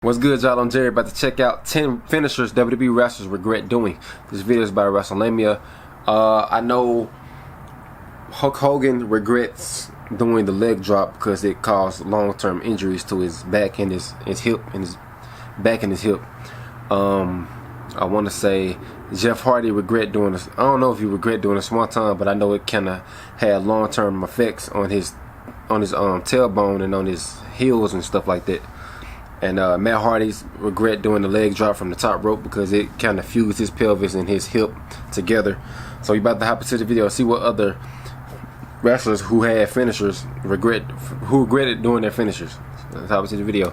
What's good, y'all? I'm Jerry, about to check out 10 finishers WWE wrestlers regret doing. This video is about WrestleMania. I know Hulk Hogan regrets doing the leg drop because it caused long-term injuries to his back and his hip and his back and his hip. I want to say Jeff Hardy regret doing this. I don't know if he regret doing this one time, but I know it kind of had long-term effects on his tailbone and on his heels and stuff like that. And Matt Hardy's regret doing the leg drop from the top rope because it kind of fused his pelvis and his hip together. So we about to hop into the video and see what other wrestlers who had finishers regretted doing their finishers. Let's hop into the video.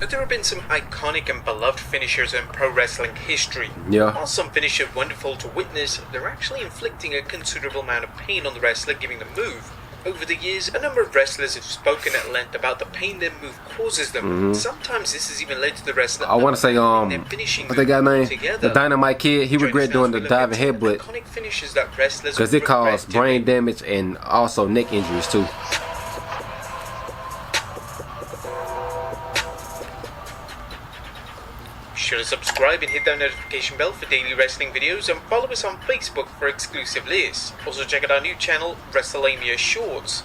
There have been some iconic and beloved finishers in pro wrestling history. Yeah. While some finishes are wonderful to witness, they're actually inflicting a considerable amount of pain on the wrestler giving the move. Over the years, a number of wrestlers have spoken at length about the pain their move causes them. Sometimes this has even led to the wrestler. I want to say, what's that guy name? The Dynamite Kid. He regret doing the diving headbutt because it caused brain damage and also neck injuries too. Be sure to subscribe and hit that notification bell for daily wrestling videos, and follow us on Facebook for exclusive lists. Also check out our new channel, WrestleMania Shorts.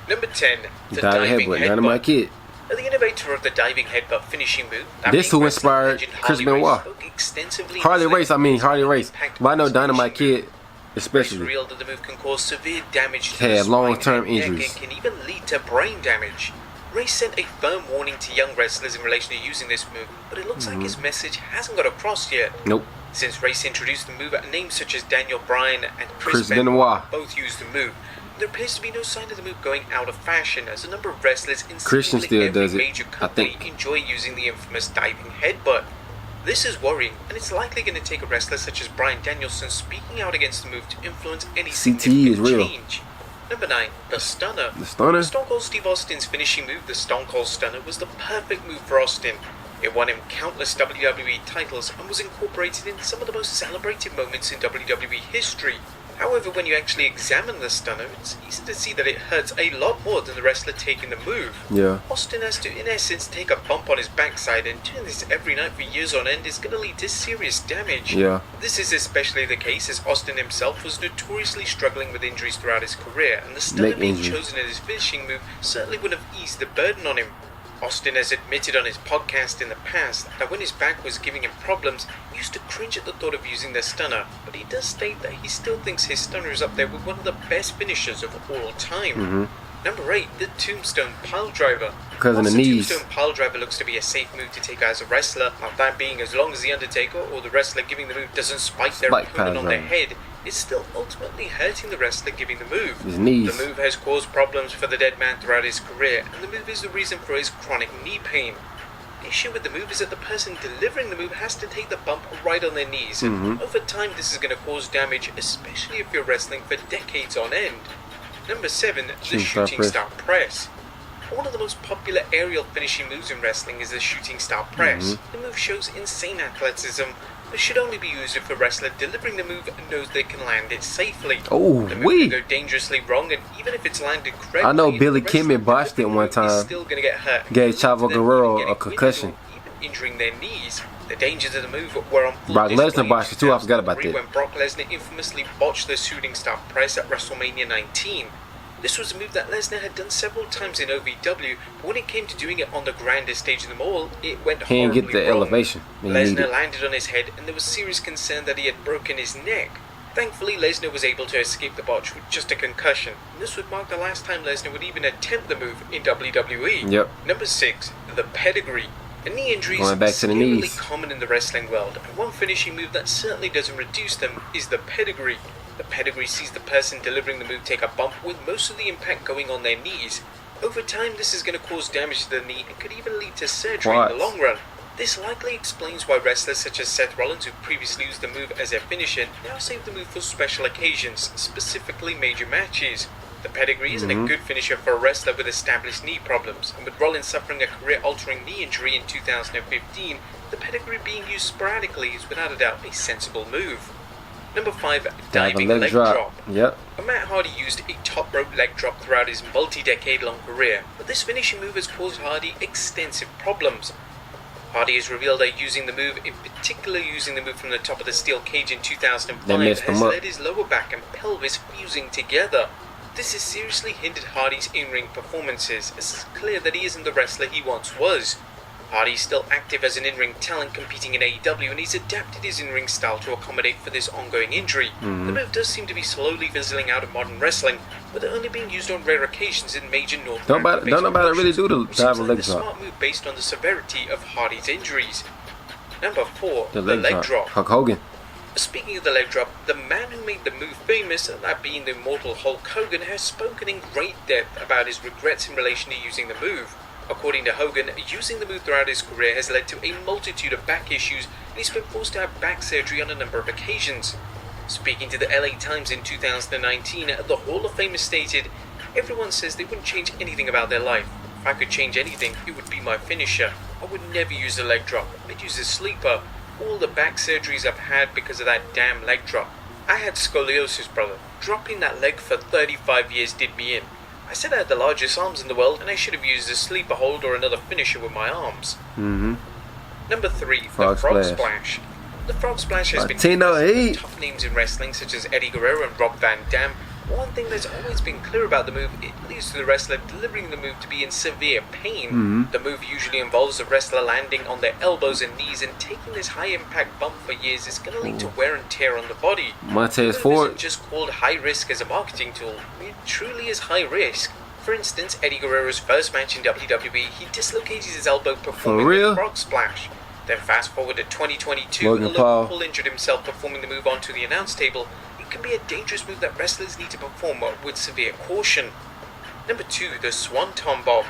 Number 10, the diving headbutt. Dynamite Kid. The innovator of the diving headbutt finishing move. This who inspired Chris Benoit. Harley Race. But I know Dynamite Kid especially. It's real that the move can cause severe damage to had the long-term spine and injuries. neck and can even lead to brain damage. Ray sent a firm warning to young wrestlers in relation to using this move, but it looks like his message hasn't got across yet. Nope. Since Race introduced the move, names such as Daniel Bryan and Chris Benoit both used the move. There appears to be no sign of the move going out of fashion, as a number of wrestlers in Christian still every does it, major company enjoy using the infamous diving headbutt. This is worrying, and it's likely going to take a wrestler such as Bryan Danielson speaking out against the move to influence any CTE is real. change. Number 9, the Stunner. The Stunner? Stone Cold Steve Austin's finishing move, the Stone Cold Stunner, was the perfect move for Austin. It won him countless WWE titles and was incorporated in some of the most celebrated moments in WWE history. However, when you actually examine the Stunner, it's easy to see that it hurts a lot more than the wrestler taking the move. Yeah. Austin has to, in essence, take a bump on his backside, and doing this every night for years on end is going to lead to serious damage. Yeah. This is especially the case as Austin himself was notoriously struggling with injuries throughout his career, and the Stunner being chosen as his finishing move certainly would have eased the burden on him. Austin has admitted on his podcast in the past that when his back was giving him problems, he used to cringe at the thought of using the Stunner, but he does state that he still thinks his Stunner is up there with one of the best finishers of all time. Number 8, the Tombstone Piledriver. Because of the knees. The Tombstone Piledriver looks to be a safe move to take as a wrestler, that being as long as the Undertaker or the wrestler giving the move doesn't spike their opponent on their head. It's still ultimately hurting the wrestler giving the move. His knees. The move has caused problems for the dead man throughout his career, and the move is the reason for his chronic knee pain. The issue with the move is that the person delivering the move has to take the bump right on their knees, and over time this is going to cause damage, especially if you're wrestling for decades on end. Number 7, the Shooting Star Press. One of the most popular aerial finishing moves in wrestling is the Shooting Star Press. The move shows insane athleticism, but should only be used if the wrestler delivering the move knows they can land it safely. Oh, the move can go dangerously wrong, and even if it's landed correctly, I know Billy Kimmel botched it one time. Still going to get hurt. Gave Chavo Guerrero a concussion. Even injuring their knees. The dangers of the move were on full Brock display Lesnar botched it too. I forgot about that. when Brock Lesnar infamously botched the Shooting Star Press at WrestleMania 19. This was a move that Lesnar had done several times in OVW, but when it came to doing it on the grandest stage in them all, it went horribly wrong. He didn't get the elevation. Lesnar landed on his head, and there was serious concern that he had broken his neck. Thankfully, Lesnar was able to escape the botch with just a concussion, and this would mark the last time Lesnar would even attempt the move in WWE. Yep. Number 6, the Pedigree. The knee injuries Going back to the knees. really common in the wrestling world, and one finishing move that certainly doesn't reduce them is the Pedigree. The Pedigree sees the person delivering the move take a bump with most of the impact going on their knees. Over time, this is going to cause damage to the knee and could even lead to surgery in the long run. This likely explains why wrestlers such as Seth Rollins, who previously used the move as their finisher, now save the move for special occasions, specifically major matches. The Pedigree isn't a good finisher for a wrestler with established knee problems, and with Rollins suffering a career-altering knee injury in 2015, the Pedigree being used sporadically is without a doubt a sensible move. Number 5, diving leg drop. Yep. Matt Hardy used a top rope leg drop throughout his multi-decade long career, but this finishing move has caused Hardy extensive problems. Hardy has revealed that using the move, in particular using the move from the top of the steel cage in 2005, has led his lower back and pelvis fusing together. This has seriously hindered Hardy's in-ring performances, as it's clear that he isn't the wrestler he once was. Hardy's still active as an in-ring talent competing in AEW, and he's adapted his in-ring style to accommodate for this ongoing injury. The move does seem to be slowly fizzling out of modern wrestling, with it only being used on rare occasions in major North American Don't nobody really do the dive leg drop. Smart move based on the severity of Hardy's injuries. Number 4, the leg drop. Hulk Hogan. Speaking of the leg drop, the man who made the move famous, that being the immortal Hulk Hogan, has spoken in great depth about his regrets in relation to using the move. According to Hogan, using the move throughout his career has led to a multitude of back issues, and he's been forced to have back surgery on a number of occasions. Speaking to the LA Times in 2019, the Hall of Famers stated, "Everyone says they wouldn't change anything about their life. If I could change anything, it would be my finisher. I would never use a leg drop. I'd use a sleeper. All the back surgeries I've had because of that damn leg drop. I had scoliosis, brother. Dropping that leg for 35 years did me in. I said I had the largest arms in the world, and I should have used a sleeper hold or another finisher with my arms." Number 3, the Frog Splash. The Frog Splash has been used by top names in wrestling such as Eddie Guerrero and Rob Van Dam. One thing that's always been clear about the move, it leads to the wrestler delivering the move to be in severe pain. The move usually involves the wrestler landing on their elbows and knees, and taking this high impact bump for years is going to lead to wear and tear on the body. Montez Ford isn't just called high risk as a marketing tool, it truly is high risk. For instance, Eddie Guerrero's first match in WWE, he dislocated his elbow performing the Frog Splash. Then fast forward to 2022, Logan Paul injured himself performing the move onto the announce table. It can be a dangerous move that wrestlers need to perform with severe caution. Number 2, the Swanton Bomb.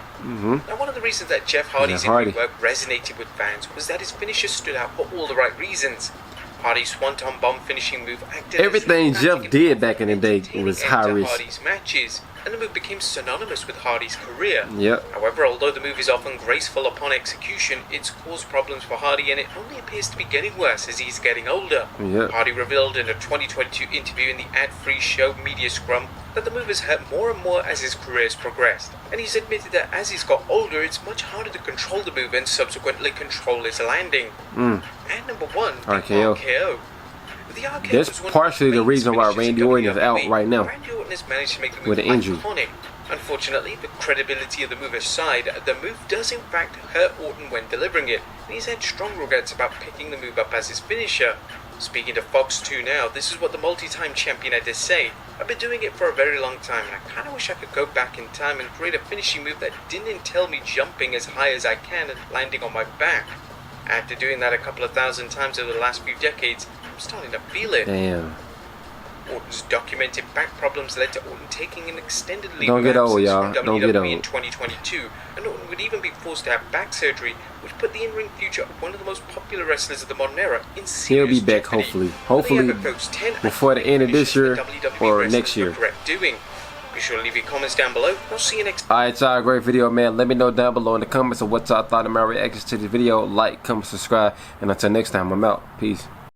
Now, one of the reasons that Jeff Hardy's in-ring work resonated with fans was that his finisher stood out for all the right reasons. Hardy's Swanton Bomb finishing move acted everything Jeff did back in the day was high risk. Hardy's matches, and the move became synonymous with Hardy's career. Yep. However, although the move is often graceful upon execution, it's caused problems for Hardy, and it only appears to be getting worse as he's getting older. Yep. Hardy revealed in a 2022 interview in the ad-free show Media Scrum that the move has hurt more and more as his career has progressed, and he's admitted that as he's got older, it's much harder to control the move and subsequently control his landing. And number 1, the RKO. That's partially the reason why Randy Orton is out right now Randy Orton has managed to make the move with an injury. iconic. Unfortunately, the credibility of the move aside, the move does in fact hurt Orton when delivering it, and he's had strong regrets about picking the move up as his finisher. Speaking to Fox 2 now, this is what the multi-time champion had to say. "I've been doing it for a very long time, and I kinda wish I could go back in time and create a finishing move that didn't entail me jumping as high as I can and landing on my back. After doing that a couple of thousand times over the last few decades, I'm starting to feel it." Damn. Orton's documented back problems led to Orton taking an extended leave Don't get old, y'all. Don't get old. in 2022, and Orton would even be forced to have back surgery, which put the in-ring future of one of the most popular wrestlers of the modern era in serious He'll be back jeopardy. hopefully before the end of this year or next year. Doing. Be sure to leave your comments down below. I'll see you next time. Alright, y'all, great video, man. Let me know down below in the comments of what y'all thought of my reactions to the video. Like, comment, subscribe, and until next time, I'm out. Peace.